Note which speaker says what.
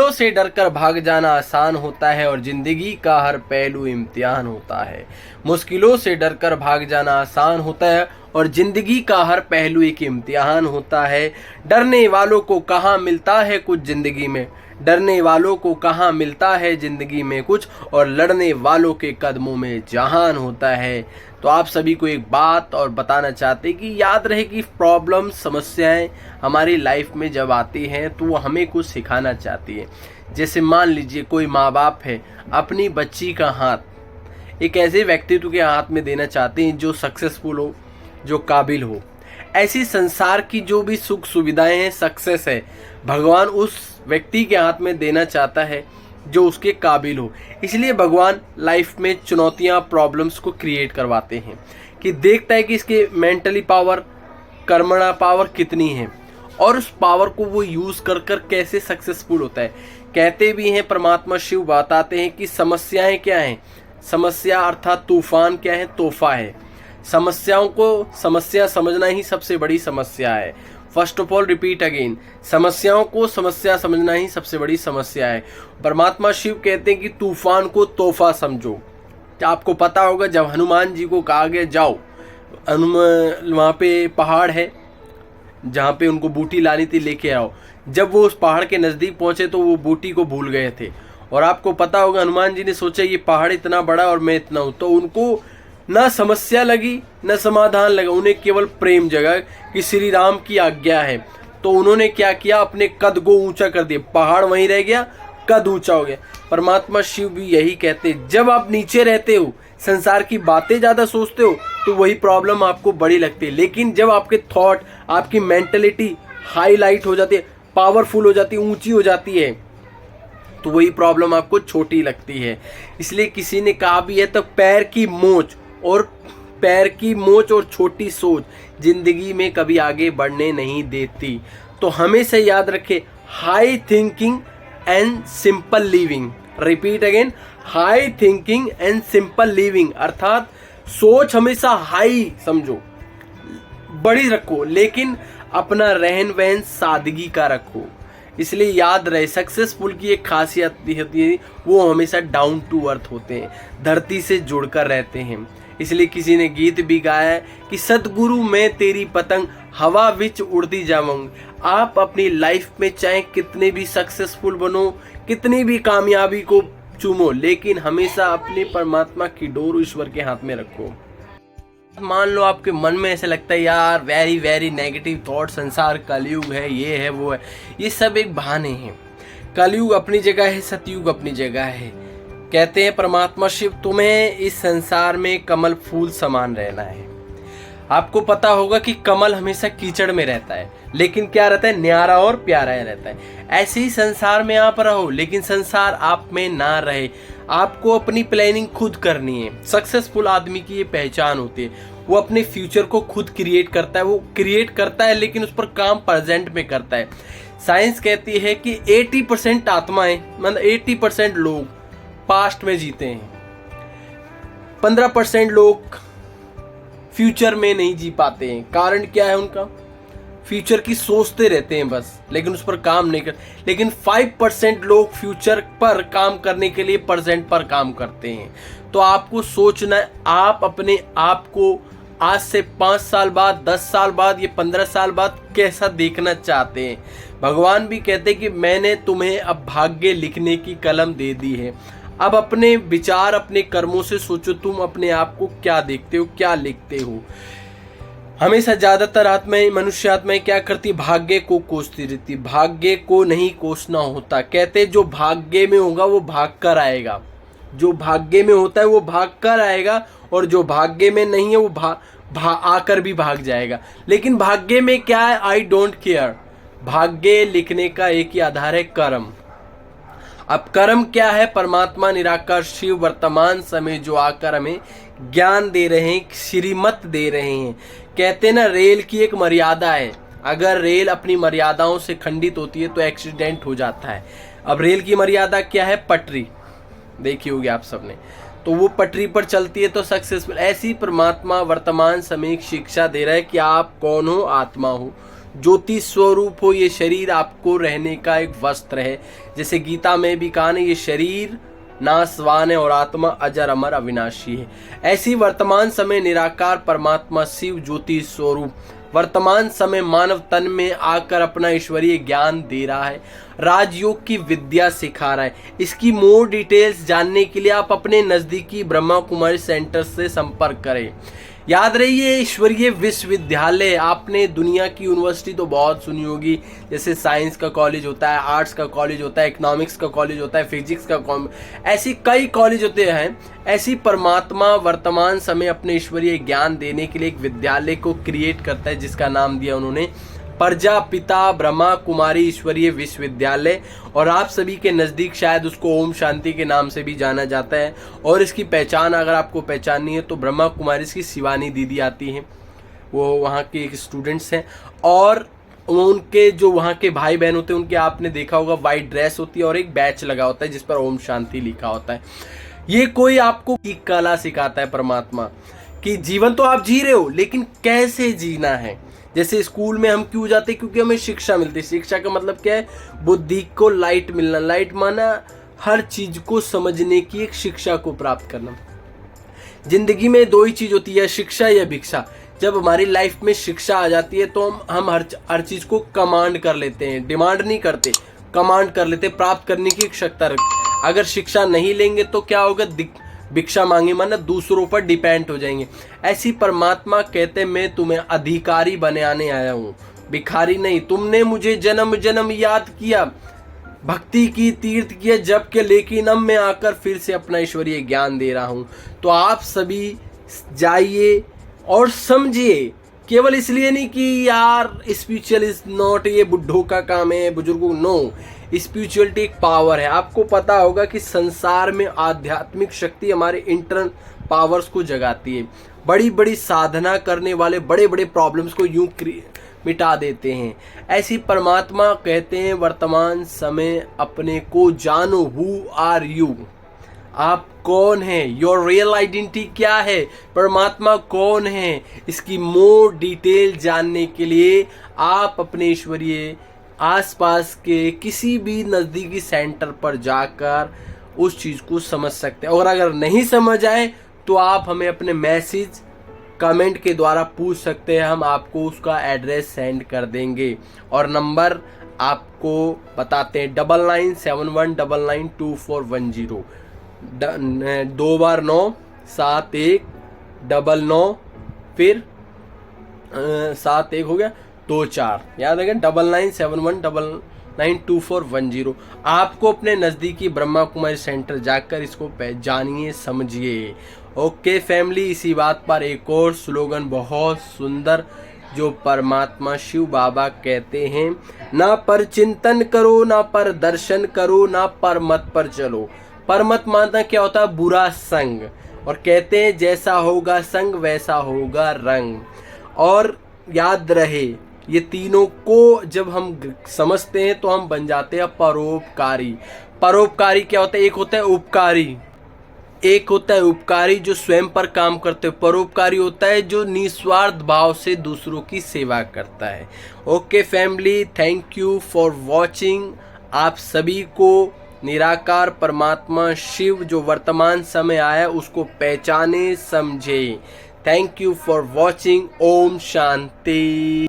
Speaker 1: मुश्किलों से डरकर भाग जाना आसान होता है और जिंदगी का हर पहलू इम्तिहान होता है। मुश्किलों से डरकर भाग जाना आसान होता है और जिंदगी का हर पहलू एक इम्तिहान होता है। डरने वालों को कहाँ मिलता है कुछ जिंदगी में, डरने वालों को कहाँ मिलता है जिंदगी में कुछ, और लड़ने वालों के कदमों में जहान होता है। तो आप सभी को एक बात और बताना चाहते हैं कि याद रहे कि प्रॉब्लम, समस्याएं हमारी लाइफ में जब आती हैं तो वो हमें कुछ सिखाना चाहती है। जैसे मान लीजिए कोई माँ बाप है, अपनी बच्ची का हाथ एक ऐसे व्यक्तित्व के हाथ में देना चाहते हैं जो सक्सेसफुल हो, जो काबिल हो। ऐसी संसार की जो भी सुख सुविधाएं हैं, सक्सेस है, भगवान उस व्यक्ति के हाथ में देना चाहता है जो उसके काबिल हो। इसलिए भगवान लाइफ में चुनौतियां, प्रॉब्लम्स को क्रिएट करवाते हैं कि देखता है कि इसके मेंटली पावर, कर्मणा पावर कितनी है और उस पावर को वो यूज कर कर कैसे सक्सेसफुल होता है। कहते भी हैं, परमात्मा शिव बताते हैं कि समस्याएं क्या हैं। समस्या अर्थात तूफान क्या है, तोहफा है। समस्याओं को समस्या समझना ही सबसे बड़ी समस्या है। First of all repeat again, समस्याओं को समस्या समझना ही सबसे बड़ी समस्या है। परमात्मा शिव कहते हैं कि तूफान को तोहफा समझो। आपको पता होगा जब हनुमान जी को कहा गया जाओ, वहाँ पे पहाड़ है जहाँ पे उनको बूटी लानी थी, लेके आओ। जब वो उस पहाड़ के नज़दीक पहुँचे तो वो बूटी को भूल गए थे। और आपको पता होगा हनुमान जी ने सोचा ये पहाड़ इतना बड़ा और मैं इतना हूँ, तो उनको ना समस्या लगी ना समाधान लगा, उन्हें केवल प्रेम जगा कि श्री राम की आज्ञा है। तो उन्होंने क्या किया, अपने कद को ऊंचा कर दिया, पहाड़ वहीं रह गया, कद ऊंचा हो गया। परमात्मा शिव भी यही कहते, जब आप नीचे रहते हो, संसार की बातें ज्यादा सोचते हो तो वही प्रॉब्लम आपको बड़ी लगती है। लेकिन जब आपके थॉट, आपकी मेंटलिटी हाईलाइट हो जाती है, पावरफुल हो जाती है, ऊंची हो जाती है, तो वही प्रॉब्लम आपको छोटी लगती है। इसलिए किसी ने कहा भी है, तो पैर की मोच और छोटी सोच जिंदगी में कभी आगे बढ़ने नहीं देती। तो हमेशा याद रखें, high thinking and simple living. Repeat again, high thinking and simple living, अर्थात सोच हमेशा हाई समझो, बड़ी रखो, लेकिन अपना रहन वहन सादगी का रखो। इसलिए याद रहे, सक्सेसफुल की एक खासियत होती है, वो हमेशा डाउन टू अर्थ होते हैं, धरती से जुड़कर रहते हैं। इसलिए किसी ने गीत भी गाया है कि सतगुरु मैं तेरी पतंग हवा विच उड़ती जाऊंगी। आप अपनी लाइफ में चाहे कितने भी सक्सेसफुल बनो, कितनी भी कामयाबी को चूमो, लेकिन हमेशा अपने परमात्मा की डोर ईश्वर के हाथ में रखो। मान लो आपके मन में ऐसे लगता है यार वेरी वेरी नेगेटिव थॉट, संसार कलयुग है, ये है वो है, ये सब एक बहाने हैं। कलयुग अपनी जगह है, सतयुग अपनी जगह है। कहते हैं परमात्मा शिव, तुम्हें इस संसार में कमल फूल समान रहना है। आपको पता होगा कि कमल हमेशा कीचड़ में रहता है, लेकिन क्या रहता है, न्यारा और प्यारा रहता है। ऐसे ही संसार में आप रहो, लेकिन संसार आप में ना रहे। आपको अपनी प्लानिंग खुद करनी है। सक्सेसफुल आदमी की ये पहचान होती है, वो अपने फ्यूचर को खुद क्रिएट करता है। वो क्रिएट करता है लेकिन उस पर काम प्रेजेंट में करता है। साइंस कहती है कि 80% आत्माएं, मतलब 80% लोग पास्ट में जीते हैं, 15% लोग फ्यूचर में नहीं जी पाते हैं। कारण क्या है उनका, फ्यूचर की सोचते रहते हैं बस, लेकिन उस पर काम नहीं करते। लेकिन 5% लोग फ्यूचर पर काम करने के लिए प्रेजेंट पर काम करते हैं। तो आपको सोचना है, आप अपने आप को आज से 5 साल बाद, 10 साल बाद, ये 15 साल बाद कैसा देखना चाहते हैं। भगवान भी कहते हैं कि मैंने तुम्हें अब भाग्य लिखने की कलम दे दी है। अब अपने विचार, अपने कर्मों से सोचो, तुम अपने आप को क्या देखते हो, क्या लिखते हो। हमेशा ज्यादातर आत्माएं, मनुष्य आत्माएं क्या करती, भाग्य को कोसती रहती। भाग्य को नहीं कोसना होता। कहते जो भाग्य में होगा वो भाग कर आएगा, जो भाग्य में होता है वो भाग कर आएगा, और जो भाग्य में नहीं है वो आकर भी भाग जाएगा। लेकिन भाग्य में क्या है, आई डोंट केयर। भाग्य लिखने का एक ही आधार है, कर्म। अब कर्म क्या है, परमात्मा निराकार शिव वर्तमान समय जो आकर हमें ज्ञान दे रहे हैं, श्रीमत दे रहे हैं। कहते हैं ना, रेल की एक मर्यादा है, अगर रेल अपनी मर्यादाओं से खंडित होती है तो एक्सीडेंट हो जाता है। अब रेल की मर्यादा क्या है, पटरी, देखी होगी आप सबने, तो वो पटरी पर चलती है तो सक्सेसफुल। ऐसी परमात्मा वर्तमान समय शिक्षा दे रहा है कि आप कौन हो, आत्मा हो, ज्योति स्वरूप हो, ये शरीर आपको रहने का एक वस्त्र है। जैसे गीता में भी कहा ना, ये शरीर नाशवान है और आत्मा अजर अमर अविनाशी है। ऐसी वर्तमान समय निराकार परमात्मा शिव ज्योति स्वरूप वर्तमान समय मानव तन में आकर अपना ईश्वरीय ज्ञान दे रहा है, राजयोग की विद्या सिखा रहा है। इसकी मोर डिटेल्स जानने के लिए आप अपने नज़दीकी ब्रह्मा कुमारी सेंटर से संपर्क करें। याद रहिए, ईश्वरीय विश्वविद्यालय, आपने दुनिया की यूनिवर्सिटी तो बहुत सुनी होगी, जैसे साइंस का कॉलेज होता है, आर्ट्स का कॉलेज होता है, इकोनॉमिक्स का कॉलेज होता है, फिजिक्स का ऐसी कई कॉलेज होते हैं। ऐसी परमात्मा वर्तमान समय अपने ईश्वरीय ज्ञान देने के लिए एक विद्यालय को क्रिएट करता है, जिसका नाम दिया उन्होंने प्रजापिता ब्रह्मा कुमारी ईश्वरीय विश्वविद्यालय। और आप सभी के नज़दीक शायद उसको ओम शांति के नाम से भी जाना जाता है। और इसकी पहचान अगर आपको पहचाननी है तो ब्रह्मा कुमारी की शिवानी दीदी आती हैं, वो वहाँ के एक स्टूडेंट्स हैं। और उनके जो वहाँ के भाई बहन होते हैं, उनके आपने देखा होगा वाइट ड्रेस होती है और एक बैच लगा होता है जिस पर ओम शांति लिखा होता है। ये कोई आपको की कला सिखाता है परमात्मा, कि जीवन तो आप जी रहे हो लेकिन कैसे जीना है। जैसे स्कूल में हम क्यों जाते हैं? क्योंकि हमें शिक्षा मिलती है। शिक्षा का मतलब क्या है? बुद्धि को लाइट मिलना। लाइट माना हर चीज को समझने की एक शिक्षा को प्राप्त करना। जिंदगी में दो ही चीज होती है, शिक्षा या भिक्षा। जब हमारी लाइफ में शिक्षा आ जाती है तो हम हर चीज को कमांड कर लेते हैं, डिमांड नहीं करते, कमांड कर लेते, प्राप्त करने की क्षमता रखते। अगर शिक्षा नहीं लेंगे तो क्या होगा? भिक्षा मांगे माना दूसरों पर डिपेंड हो जाएंगे। ऐसी परमात्मा कहते मैं तुम्हें अधिकारी बनाने आया हूँ, भिखारी नहीं। तुमने मुझे जन्म जन्म याद किया, भक्ति की, तीर्थ किया, जब के, लेकिन अब मैं आकर फिर से अपना ईश्वरीय ज्ञान दे रहा हूँ। तो आप सभी जाइए और समझिए, केवल इसलिए नहीं कि यार स्पिरिचुअल इज नॉट, ये बुढ़ों का काम है, बुजुर्गों, नो। स्पिरिचुअलिटी एक पावर है। आपको पता होगा कि संसार में आध्यात्मिक शक्ति हमारे इंटरनल पावर्स को जगाती है। बड़ी बड़ी साधना करने वाले बड़े बड़े प्रॉब्लम्स को यूं मिटा देते हैं। ऐसी परमात्मा कहते हैं वर्तमान समय अपने को जानो, हु आर यू, आप कौन है, योर रियल आइडेंटिटी क्या है, परमात्मा कौन है। इसकी मोर डिटेल जानने के लिए आप अपने ईश्वरीय आसपास के किसी भी नज़दीकी सेंटर पर जाकर उस चीज़ को समझ सकते हैं। और अगर नहीं समझ आए तो आप हमें अपने मैसेज कमेंट के द्वारा पूछ सकते हैं, हम आपको उसका एड्रेस सेंड कर देंगे। और नंबर आपको बताते हैं 9971992410, 2 बार 9 7 1 9 9 फिर 7 1 हो गया 2 4, याद रखें 9971992410। आपको अपने नज़दीकी ब्रह्मा कुमारी सेंटर जाकर इसको जानिए, समझिए। ओके फैमिली, इसी बात पर एक और स्लोगन बहुत सुंदर जो परमात्मा शिव बाबा कहते हैं, ना पर चिंतन करो, ना पर दर्शन करो, ना पर मत पर चलो। पर मत मानना क्या होता है? बुरा संग। और कहते हैं जैसा होगा संग वैसा होगा रंग। और याद रहे, ये तीनों को जब हम समझते हैं तो हम बन जाते हैं परोपकारी। परोपकारी क्या होता है? एक होता है उपकारी, एक होता है उपकारी जो स्वयं पर काम करते हैं। परोपकारी होता है जो निस्वार्थ भाव से दूसरों की सेवा करता है। Okay family, thank you for watching. आप सभी को निराकार परमात्मा शिव जो वर्तमान समय आया उसको पहचाने, समझे। Thank you for watching. ओम शांति।